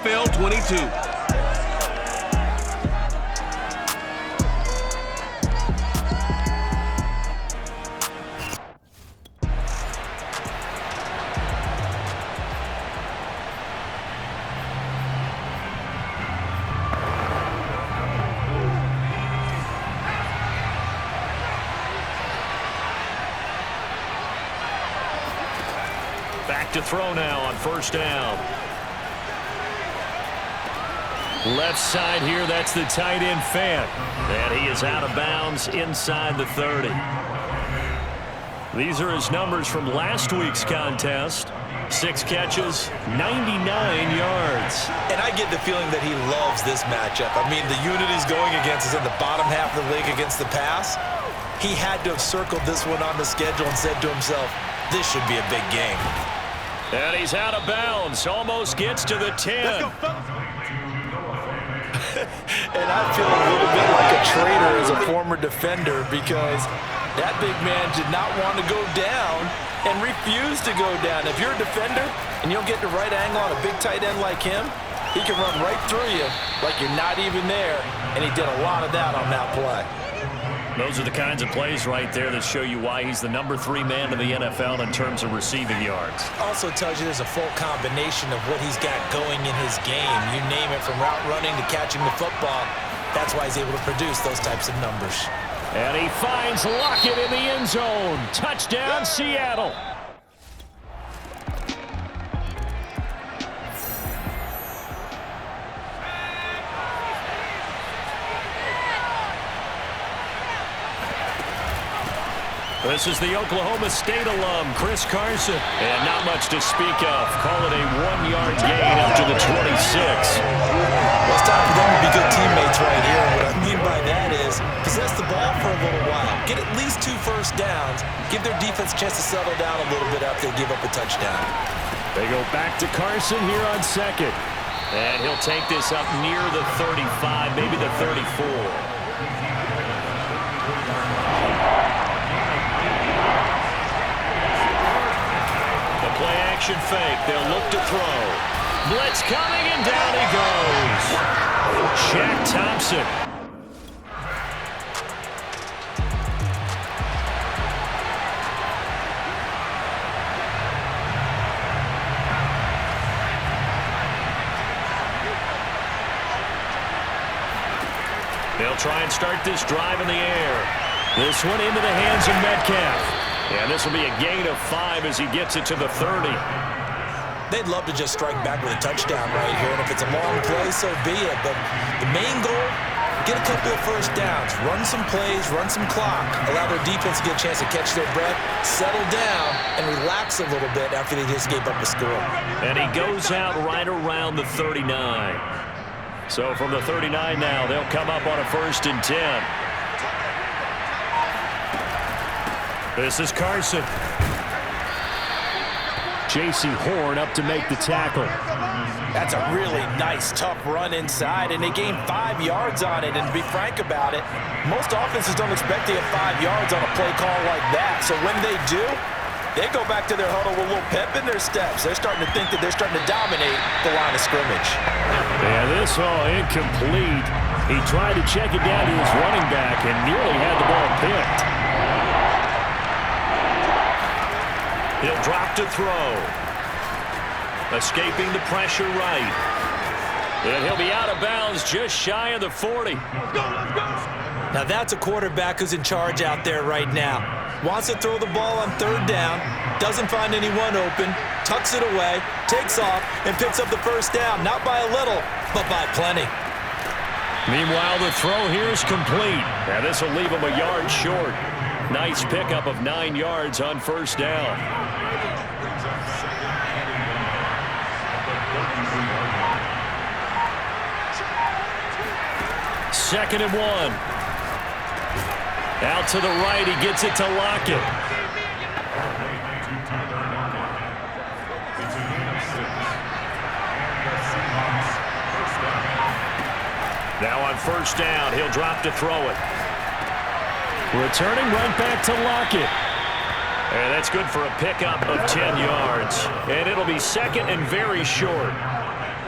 NFL 22. Back to throw now on first down. Left side here, that's the tight end Fant. And he is out of bounds inside the 30. These are his numbers from last week's contest. 6 catches, 99 yards. And I get the feeling that he loves this matchup. I mean, the unit he's going against is in the bottom half of the league against the pass. He had to have circled this one on the schedule and said to himself, this should be a big game. And he's out of bounds, almost gets to the 10. And I feel a little bit like a traitor as a former defender because that big man did not want to go down and refused to go down. If you're a defender and you'll get the right angle on a big tight end like him, he can run right through you like you're not even there, and he did a lot of that on that play. Those are the kinds of plays right there that show you why he's the number 3 man in the NFL in terms of receiving yards. Also tells you there's a full combination of what he's got going in his game. You name it, from route running to catching the football. That's why he's able to produce those types of numbers. And he finds Lockett in the end zone. Touchdown, Seattle. This is the Oklahoma State alum, Chris Carson. And not much to speak of. Call it a 1-yard gain up to the 26. Well, it's time for them to be good teammates right here. What I mean by that is possess the ball for a little while. Get at least 2 first downs. Give their defense a chance to settle down a little bit after they give up a touchdown. They go back to Carson here on second. And he'll take this up near the 35, maybe the 34. Play-action fake. They'll look to throw. Blitz coming, and down he goes. Shaq Thompson. They'll try and start this drive in the air. This one into the hands of Metcalf. And this will be a gain of 5 as he gets it to the 30. They'd love to just strike back with a touchdown right here. And if it's a long play, so be it. But the main goal, get a couple of first downs. Run some plays, run some clock. Allow their defense to get a chance to catch their breath, settle down, and relax a little bit after they just gave up a score. And he goes out right around the 39. So from the 39 now, they'll come up on a 1st and 10. This is Carson. J.C. Horn up to make the tackle. That's a really nice, tough run inside, and they gained 5 yards on it. And to be frank about it, most offenses don't expect to get 5 yards on a play call like that. So when they do, they go back to their huddle with a little pep in their steps. They're starting to think that they're starting to dominate the line of scrimmage. Yeah, this all incomplete. He tried to check it down to his running back and nearly had the ball picked. He'll drop to throw. Escaping the pressure right. And he'll be out of bounds just shy of the 40. Now that's a quarterback who's in charge out there right now. Wants to throw the ball on 3rd down, doesn't find anyone open, tucks it away, takes off, and picks up the first down. Not by a little, but by plenty. Meanwhile, the throw here is complete. Now this will leave him a yard short. Nice pickup of 9 yards on 1st down. 2nd and 1. Out to the right, he gets it to Lockett. Now on 1st down, he'll drop to throw it. Returning right back to Lockett. And that's good for a pickup of 10 yards. And it'll be 2nd and very short.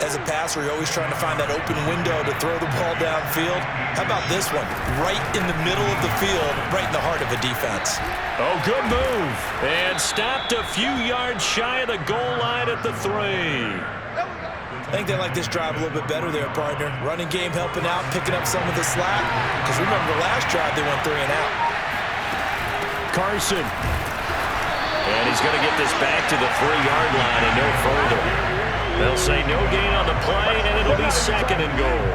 As as a passer, you're always trying to find that open window to throw the ball downfield. How about this one? Right in the middle of the field, right in the heart of a defense. Oh, good move. And stopped a few yards shy of the goal line at the 3. I think they like this drive a little bit better there, partner. Running game helping out, picking up some of the slack. Because remember, the last drive they went 3 and out. Carson. And he's going to get this back to the 3-yard line and no further. They'll say no gain on the play, and it'll be 2nd and goal.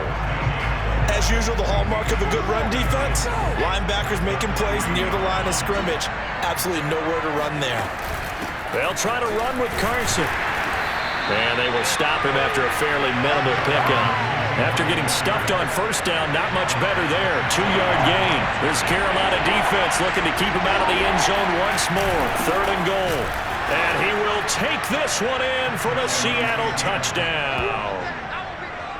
As usual, the hallmark of a good run defense, linebackers making plays near the line of scrimmage. Absolutely nowhere to run there. They'll try to run with Carson. And they will stop him after a fairly minimal pickup. After getting stuffed on first down, not much better there. 2-yard gain. This Carolina defense looking to keep him out of the end zone once more. 3rd and goal. And he will take this one in for the Seattle touchdown.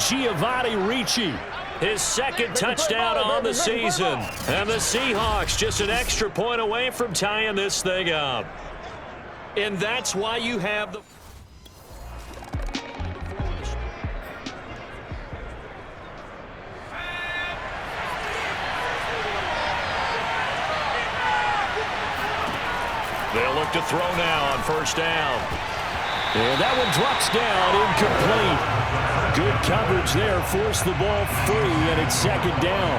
Giovanni Ricci, his 2nd touchdown on the season. And the Seahawks just an extra point away from tying this thing up. And that's why you have the... They'll look to throw now on first down. And that one drops down, incomplete. Good coverage there, forced the ball free, and it's 2nd down.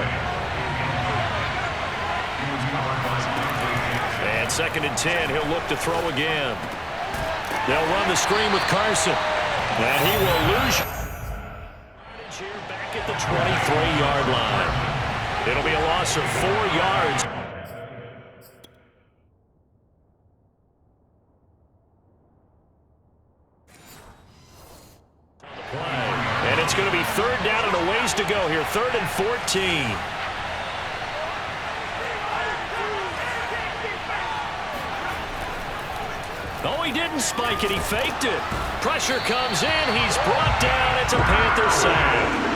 And 2nd and 10, he'll look to throw again. They'll run the screen with Carson. And he will lose. Here back at the 23-yard line. It'll be a loss of 4 yards. And it's going to be 3rd down and a ways to go here. 3rd and 14. Oh, he didn't spike it. He faked it. Pressure comes in. He's brought down. It's a Panther sack.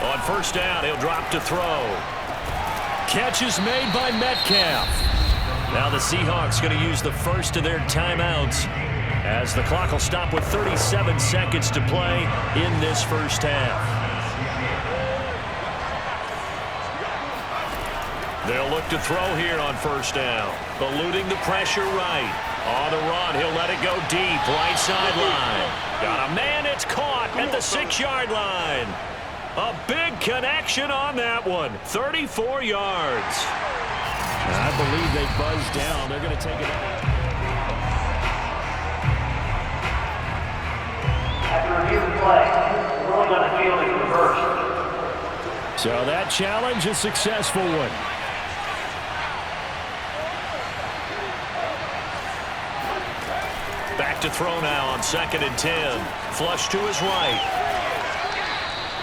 On first down, he'll drop to throw. Catch is made by Metcalf. Now the Seahawks going to use the first of their timeouts as the clock will stop with 37 seconds to play in this first half. They'll look to throw here on first down. Eluding the pressure right. On the run, he'll let it go deep. Right sideline. Got a man, it's caught at the 6-yard line. A big connection on that one. 34 yards. I believe they buzzed down. They're going to take it out. After review the play, we're only going to fielding reverse. So that challenge is a successful one. Back to throw now on 2nd and 10. Flush to his right.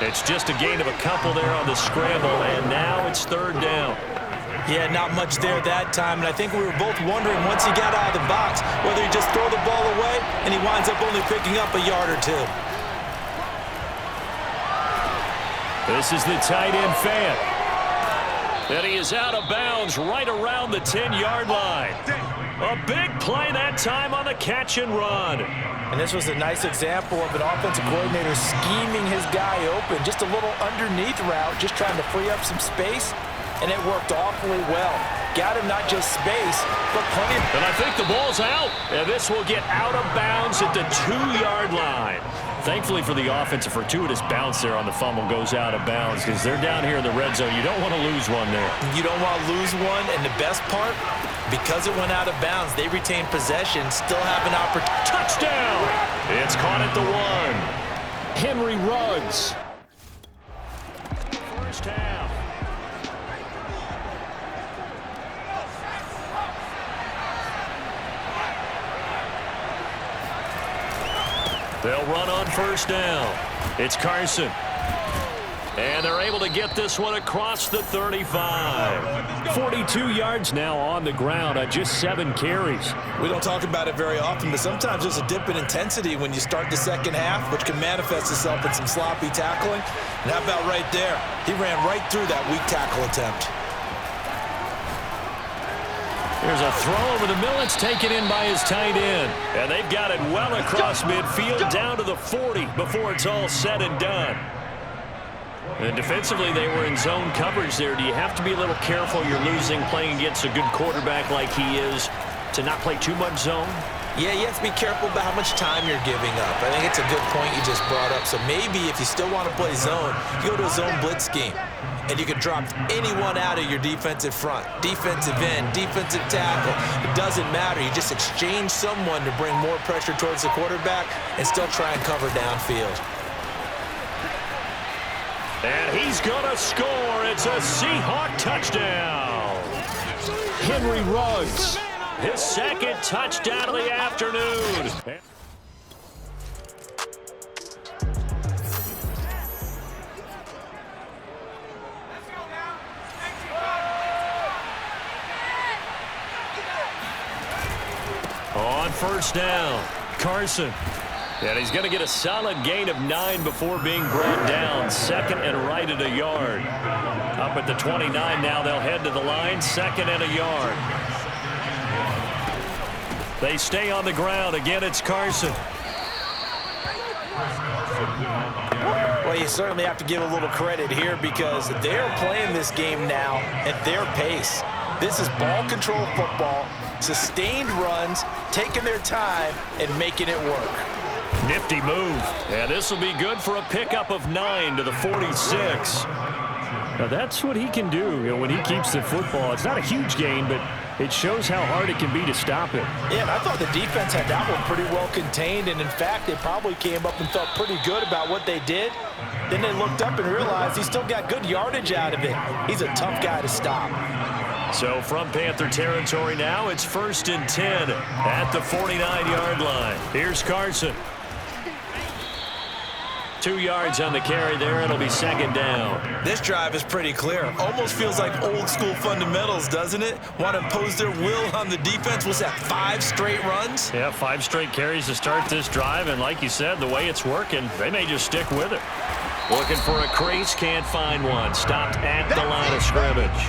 It's just a gain of a couple there on the scramble, and now it's 3rd down. Yeah, not much there that time, and I think we were both wondering once he got out of the box whether he just throw the ball away and he winds up only picking up a yard or 2. This is the tight end fan. And he is out of bounds right around the 10-yard line. A big play that time on the catch and run. And this was a nice example of an offensive coordinator scheming his guy open. Just a little underneath route, just trying to free up some space, and it worked awfully well. Got him not just space, but plenty of... And I think the ball's out, and this will get out of bounds at the 2-yard line. Thankfully for the offense, a fortuitous bounce there on the fumble goes out of bounds because they're down here in the red zone. You don't want to lose one there. You don't want to lose one, and the best part, because it went out of bounds, they retain possession, still have an opportunity. Touchdown! It's caught at the 1. Henry Ruggs. First half. They'll run on first down. It's Carson. And they're able to get this one across the 35. 42 yards now on the ground on just 7 carries. We don't talk about it very often, but sometimes there's a dip in intensity when you start the second half, which can manifest itself in some sloppy tackling. And how about right there? He ran right through that weak tackle attempt. Here's a throw over the middle. It's taken in by his tight end. And they've got it well across midfield down to the 40 before it's all said and done. And defensively, they were in zone coverage there. Do you have to be a little careful? You're losing playing against a good quarterback like he is to not play too much zone? Yeah, you have to be careful about how much time you're giving up. I think it's a good point you just brought up. So maybe if you still want to play zone, you go to a zone blitz scheme. And you can drop anyone out of your defensive front. Defensive end, defensive tackle. It doesn't matter. You just exchange someone to bring more pressure towards the quarterback and still try and cover downfield. And he's going to score. It's a Seahawk touchdown. Henry Ruggs, his second touchdown of the afternoon. On first down, Carson. And he's going to get a solid gain of 9 before being brought down. Second and right at a yard. Up at the 29 now. They'll head to the line. Second and a yard. They stay on the ground. Again, it's Carson. Well, you certainly have to give a little credit here because they're playing this game now at their pace. This is ball control football, sustained runs, taking their time, and making it work. Nifty move. And this will be good for a pickup of 9 to the 46. Now that's what he can do, when he keeps the football. It's not a huge gain, but it shows how hard it can be to stop it. Yeah, and I thought the defense had that one pretty well contained, and in fact, they probably came up and felt pretty good about what they did. Then they looked up and realized he still got good yardage out of it. He's a tough guy to stop. So from Panther territory now, it's 1st and 10 at the 49-yard line. Here's Carson. 2 yards on the carry there. It'll be second down. This drive is pretty clear. Almost feels like old school fundamentals, doesn't it? Want to impose their will on the defense. What's that, 5 straight runs? Yeah, 5 straight carries to start this drive. And like you said, the way it's working, they may just stick with it. Looking for a crease, can't find one. Stopped at the line of scrimmage.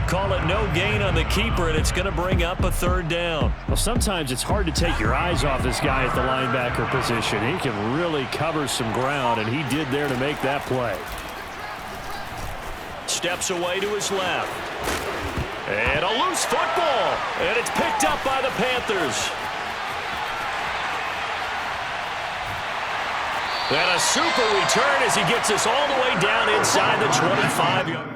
Call it no gain on the keeper, and it's going to bring up a 3rd down. Well, sometimes it's hard to take your eyes off this guy at the linebacker position. He can really cover some ground, and he did there to make that play. Steps away to his left. And a loose football, and it's picked up by the Panthers. And a super return as he gets us all the way down inside the 25-yard.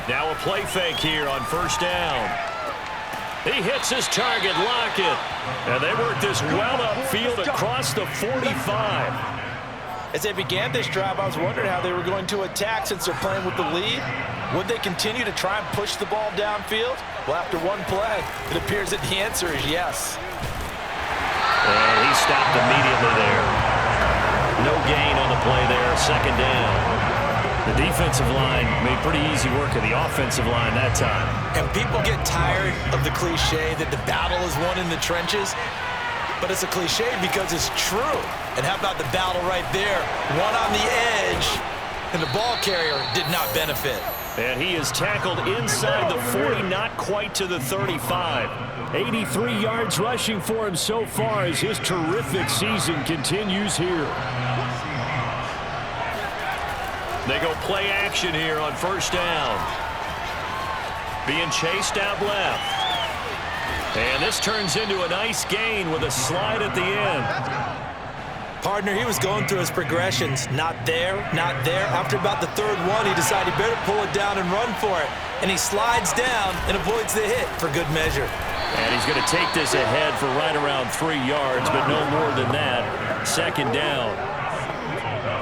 Now a play fake here on first down. He hits his target, Lockett. And they work this well upfield across the 45. As they began this drive, I was wondering how they were going to attack since they're playing with the lead. Would they continue to try and push the ball downfield? Well, after one play, it appears that the answer is yes. And he stopped immediately there. No gain on the play there, second down. The defensive line made pretty easy work of the offensive line that time. And people get tired of the cliche that the battle is won in the trenches. But it's a cliche because it's true. And how about the battle right there? One on the edge, and the ball carrier did not benefit. And he is tackled inside the 40, not quite to the 35. 83 yards rushing for him so far as his terrific season continues here. They go play action here on first down. Being chased out left. And this turns into a nice gain with a slide at the end. Partner, he was going through his progressions. Not there, not there. After about the 3rd one, he decided he better pull it down and run for it. And he slides down and avoids the hit for good measure. And he's going to take this ahead for right around 3 yards, but no more than that. Second down.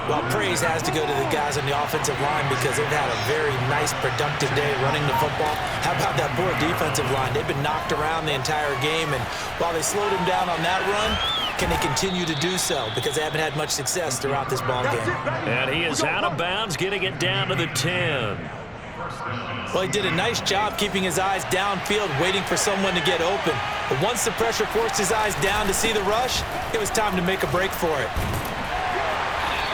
Well, praise has to go to the guys on the offensive line because they've had a very nice, productive day running the football. How about that poor defensive line? They've been knocked around the entire game, and while they slowed him down on that run, can they continue to do so? Because they haven't had much success throughout this ball game. And he is out of bounds, getting it down to the 10. Well, he did a nice job keeping his eyes downfield, waiting for someone to get open. But once the pressure forced his eyes down to see the rush, it was time to make a break for it.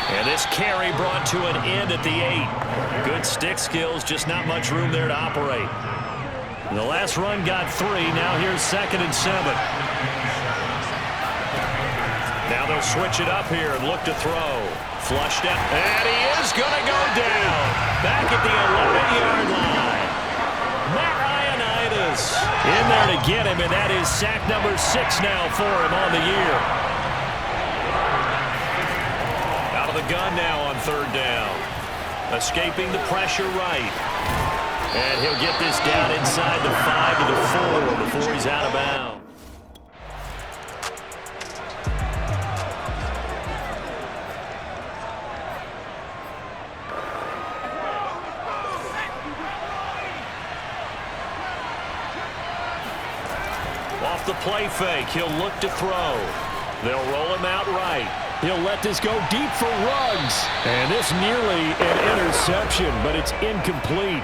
And this carry brought to an end at the 8. Good stick skills, just not much room there to operate. The last run got 3. Now here's 2nd and 7. Now they'll switch it up here and look to throw. Flushed out. And he is going to go down. Back at the 11-yard line. Matt Ioannidis in there to get him, and that is sack number 6 now for him on the year. Out of the gun now on 3rd down. Escaping the pressure right. And he'll get this down inside the 5 to the 4 before he's out of bounds. Off the play fake, he'll look to throw. They'll roll him out right. He'll let this go deep for Ruggs. And this nearly an interception, but it's incomplete.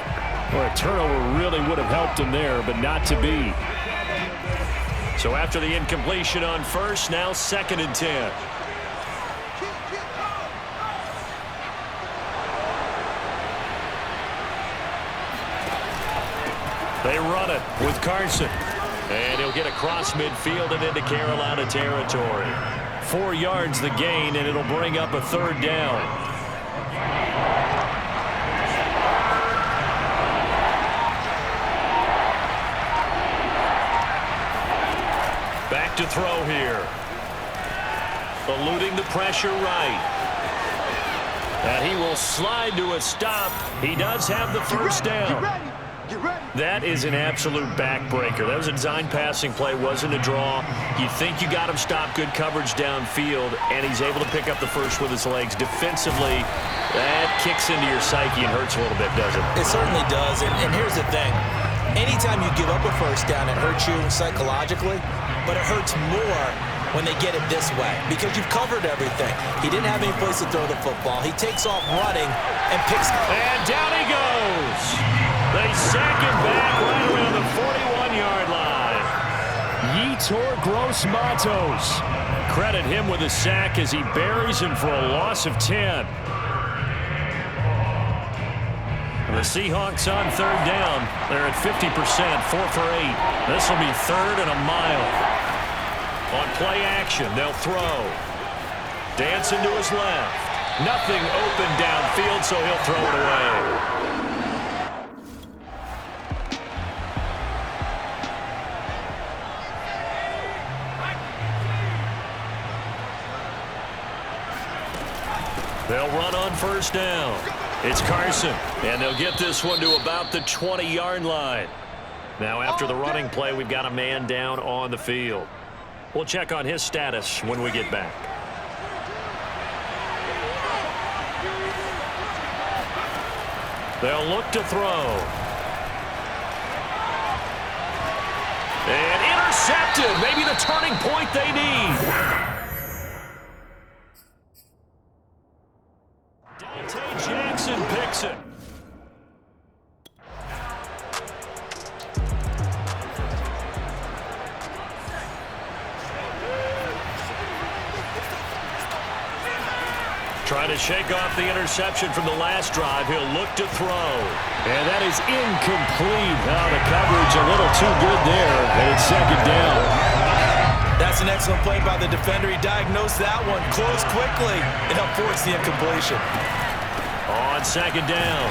Well, a turnover really would have helped him there, but not to be. So after the incompletion on 1st, now 2nd and 10. They run it with Carson. And he'll get across midfield and into Carolina territory. 4 yards the gain, and it'll bring up a 3rd down. Back to throw here. Eluding the pressure right. And he will slide to a stop. He does have the 1st down. That is an absolute backbreaker. That was a design passing play, wasn't a draw. You think you got him stopped, good coverage downfield, and he's able to pick up the 1st with his legs. Defensively, that kicks into your psyche and hurts a little bit, doesn't it? It certainly does, and here's the thing. Anytime you give up a 1st down, it hurts you psychologically, but it hurts more when they get it this way because you've covered everything. He didn't have any place to throw the football. He takes off running and picks. And down he goes. They sack him back right around the 41-yard line. Yetur Gross-Matos. Credit him with a sack as he buries him for a loss of 10. And the Seahawks on 3rd down. They're at 50%, 4 for 8. This will be 3rd and a mile. On play action, they'll throw. Dancing to his left. Nothing open downfield, so he'll throw it away. They'll run on 1st down. It's Carson, and they'll get this one to about the 20-yard line. Now, after the running play, we've got a man down on the field. We'll check on his status when we get back. They'll look to throw. And intercepted. Maybe the turning point they need. Jackson picks it. Trying to shake off the interception from the last drive. He'll look to throw. And that is incomplete. Now the coverage a little too good there. And it's 2nd down. That's an excellent play by the defender. He diagnosed that one, closed quickly, and helped force the incompletion. On 2nd down,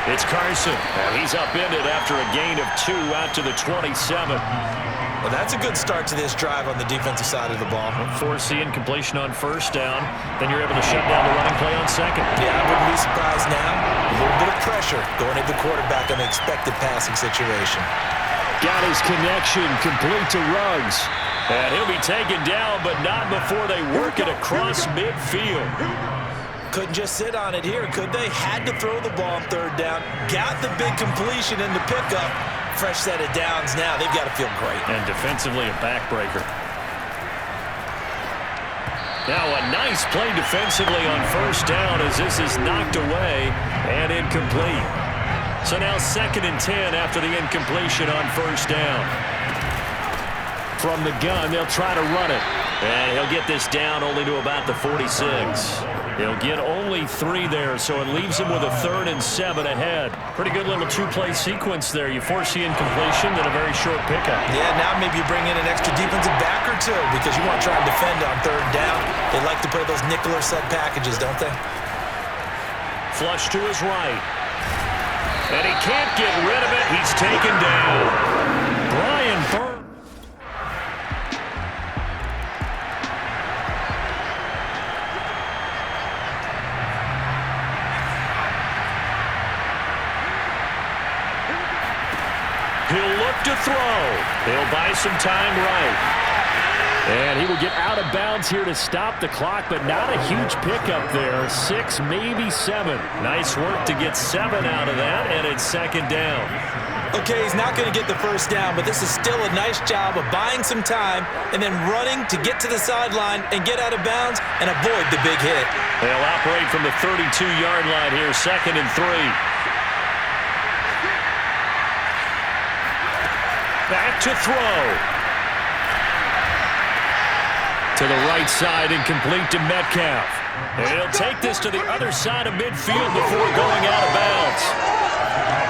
it's Carson. And he's upended after a gain of 2 out to the 27. Well, that's a good start to this drive on the defensive side of the ball. Force the incompletion on 1st down. Then you're able to shut down the running play on 2nd. Yeah, I wouldn't be surprised now. A little bit of pressure going into the quarterback on the expected passing situation. Got his connection complete to Ruggs. And he'll be taken down, but not before they work it across midfield. Couldn't just sit on it here, could they? Had to throw the ball on third down. Got the big completion in the pickup. Fresh set of downs now. They've got to feel great. And defensively, a backbreaker. Now a nice play defensively on first down as this is knocked away and incomplete. So now 2nd and 10 after the incompletion on first down. From the gun, they'll try to run it. And he'll get this down only to about the 46. He'll get only 3 there, so it leaves him with a 3rd and 7 ahead. Pretty good little 2-play sequence there. You force the incompletion, then a very short pickup. Yeah, now maybe you bring in an extra defensive back or two because you want to try and defend on third down. They like to play those nickel or sub packages, don't they? Flush to his right. And he can't get rid of it. He's taken down. Brian Burns. He'll look to throw. He'll buy some time right. And he will get out of bounds here to stop the clock, but not a huge pickup there. 6, maybe 7. Nice work to get 7 out of that, and it's 2nd down. Okay, he's not going to get the first down, but this is still a nice job of buying some time and then running to get to the sideline and get out of bounds and avoid the big hit. They'll operate from the 32-yard line here, 2nd and 3. Back to throw. To the right side, incomplete to Metcalf. And he'll take this to the other side of midfield before going out of bounds.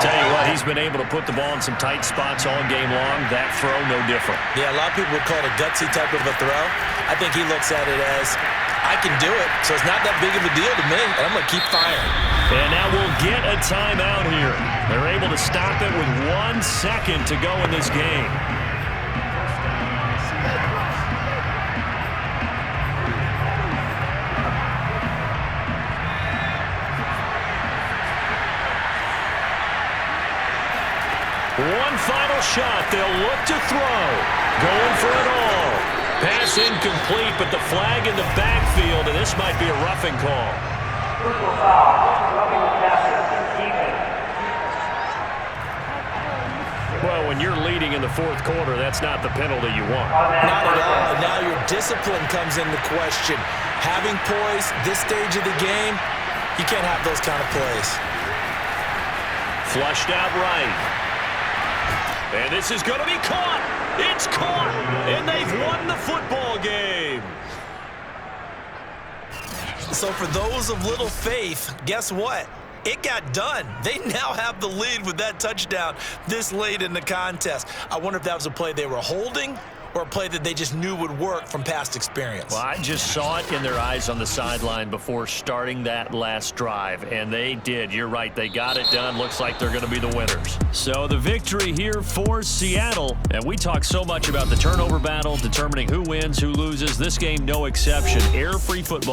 Tell you what, he's been able to put the ball in some tight spots all game long. That throw, no different. Yeah, a lot of people would call it a gutsy type of a throw. I think he looks at it as, I can do it, so it's not that big of a deal to me, and I'm going to keep firing. And now we'll get a timeout here. They're able to stop it with 1 second to go in this game. One final shot. They'll look to throw. Going for it all. Pass incomplete, but the flag in the backfield, and this might be a roughing call. Personal foul. Roughing the passer. Defense. Well, when you're leading in the 4th quarter, that's not the penalty you want. Not at all. And now your discipline comes into question. Having poise this stage of the game, you can't have those kind of plays. Flushed out right. And this is going to be caught. It's caught. And they've won the football game. So for those of little faith, guess what? It got done. They now have the lead with that touchdown this late in the contest. I wonder if that was a play they were holding or a play that they just knew would work from past experience. Well, I just saw it in their eyes on the sideline before starting that last drive, and they did. You're right. They got it done. Looks like they're going to be the winners. So the victory here for Seattle. And we talk so much about the turnover battle, determining who wins, who loses. This game, no exception. Error-free football.